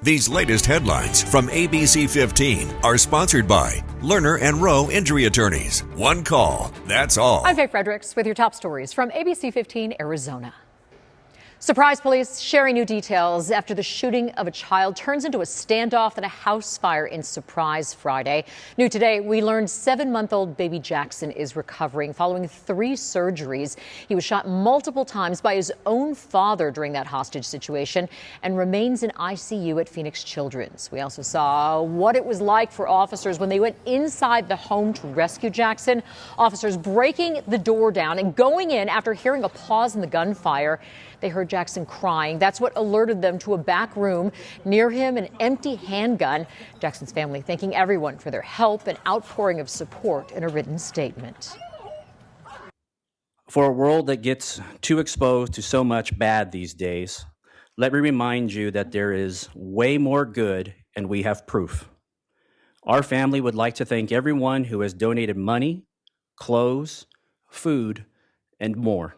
These latest headlines from ABC15 are sponsored by Lerner and Rowe Injury Attorneys. One call, that's all. I'm Faye Fredericks with your top stories from ABC15 Arizona. Surprise police sharing new details after the shooting of a child turns into a standoff and a house fire in Surprise Friday. New today, we learned 7-month-old baby Jackson is recovering following 3 surgeries. He was shot multiple times by his own father during that hostage situation and remains in ICU at Phoenix Children's. We also saw what it was like for officers when they went inside the home to rescue Jackson. Officers breaking the door down and going in after hearing a pause in the gunfire. They heard Jackson crying. That's what alerted them to a back room. Near him, an empty handgun. Jackson's family thanking everyone for their help and outpouring of support in a written statement. For a world that gets too exposed to so much bad these days, let me remind you that there is way more good, and we have proof. Our family would like to thank everyone who has donated money, clothes, food, and more.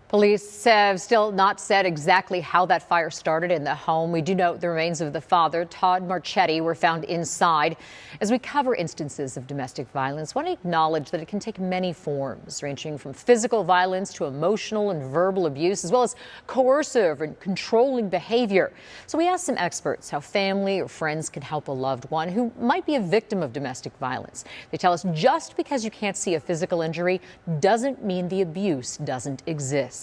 Police have still not said exactly how that fire started in the home. We do know the remains of the father, Todd Marchetti, were found inside. As we cover instances of domestic violence, I want to acknowledge that it can take many forms, ranging from physical violence to emotional and verbal abuse, as well as coercive and controlling behavior. So we asked some experts how family or friends can help a loved one who might be a victim of domestic violence. They tell us just because you can't see a physical injury doesn't mean the abuse doesn't exist.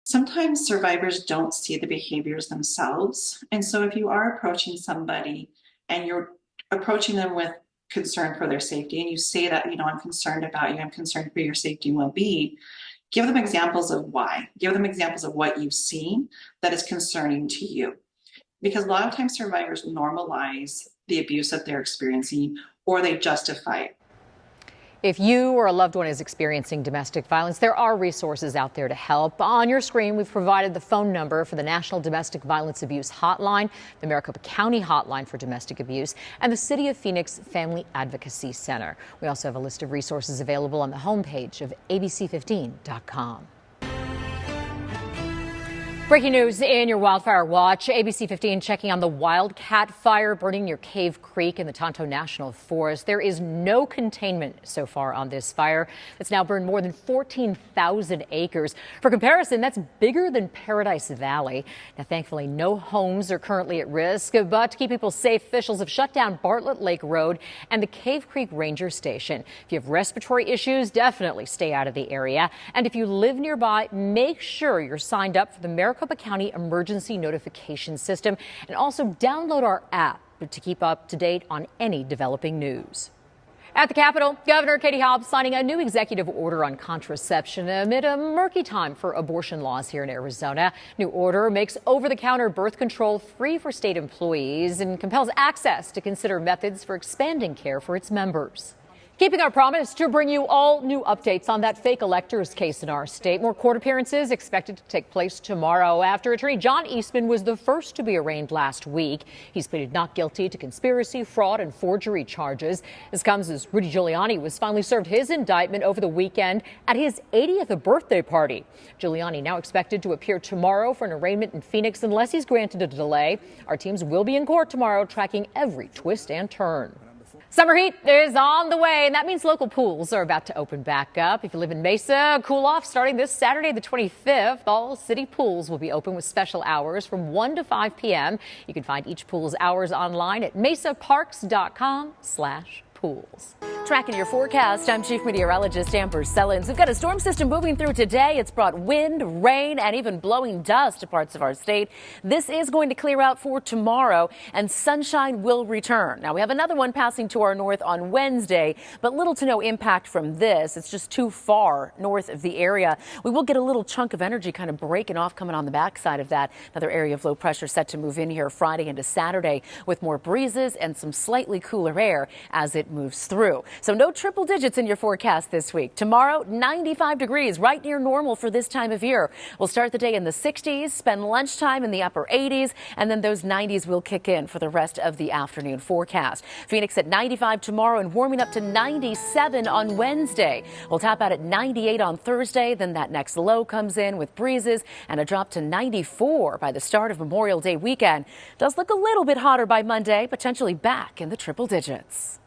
Sometimes survivors don't see the behaviors themselves. And so if you are approaching somebody and you're approaching them with concern for their safety, and you say that, I'm concerned about you, I'm concerned for your safety and well-being, give them examples of why. Give them examples of what you've seen that is concerning to you. Because a lot of times survivors normalize the abuse that they're experiencing, or they justify it. If you or a loved one is experiencing domestic violence, there are resources out there to help. On your screen, we've provided the phone number for the National Domestic Violence Abuse Hotline, the Maricopa County Hotline for Domestic Abuse, and the City of Phoenix Family Advocacy Center. We also have a list of resources available on the homepage of ABC15.com. Breaking news in your wildfire watch. ABC 15 checking on the Wildcat fire burning near Cave Creek in the Tonto National Forest. There is no containment so far on this fire. It's now burned more than 14,000 acres. For comparison, that's bigger than Paradise Valley. Now, thankfully, no homes are currently at risk, but to keep people safe, officials have shut down Bartlett Lake Road and the Cave Creek Ranger Station. If you have respiratory issues, definitely stay out of the area. And if you live nearby, make sure you're signed up for the Maricopa County Emergency Notification System, and also download our app to keep up to date on any developing news. At the Capitol, Governor Katie Hobbs signing a new executive order on contraception amid a murky time for abortion laws here in Arizona. New order makes over-the-counter birth control free for state employees and compels access to consider methods for expanding care for its members. Keeping our promise to bring you all new updates on that fake electors case in our state. More court appearances expected to take place tomorrow after attorney John Eastman was the first to be arraigned last week. He's pleaded not guilty to conspiracy, fraud, and forgery charges. This comes as Rudy Giuliani was finally served his indictment over the weekend at his 80th birthday party. Giuliani now expected to appear tomorrow for an arraignment in Phoenix unless he's granted a delay. Our teams will be in court tomorrow tracking every twist and turn. Summer heat is on the way, and that means local pools are about to open back up. If you live in Mesa, cool off starting this Saturday, the 25th. All city pools will be open with special hours from 1 to 5 p.m. You can find each pool's hours online at mesaparks.com/pools. Tracking your forecast, I'm Chief Meteorologist Amber Sellens. We've got a storm system moving through today. It's brought wind, rain, and even blowing dust to parts of our state. This is going to clear out for tomorrow, and sunshine will return. Now, we have another one passing to our north on Wednesday, but little to no impact from this. It's just too far north of the area. We will get a little chunk of energy kind of breaking off coming on the backside of that. Another area of low pressure set to move in here Friday into Saturday with more breezes and some slightly cooler air as it moves moves through. So no triple digits in your forecast this week. Tomorrow, 95 degrees, right near normal for this time of year. We'll start the day in the 60s, spend lunchtime in the upper 80s, and then those 90s will kick in for the rest of the afternoon forecast. Phoenix at 95 tomorrow and warming up to 97 on Wednesday. We'll top out at 98 on Thursday. Then that next low comes in with breezes and a drop to 94 by the start of Memorial Day weekend. Does look a little bit hotter by Monday, potentially back in the triple digits.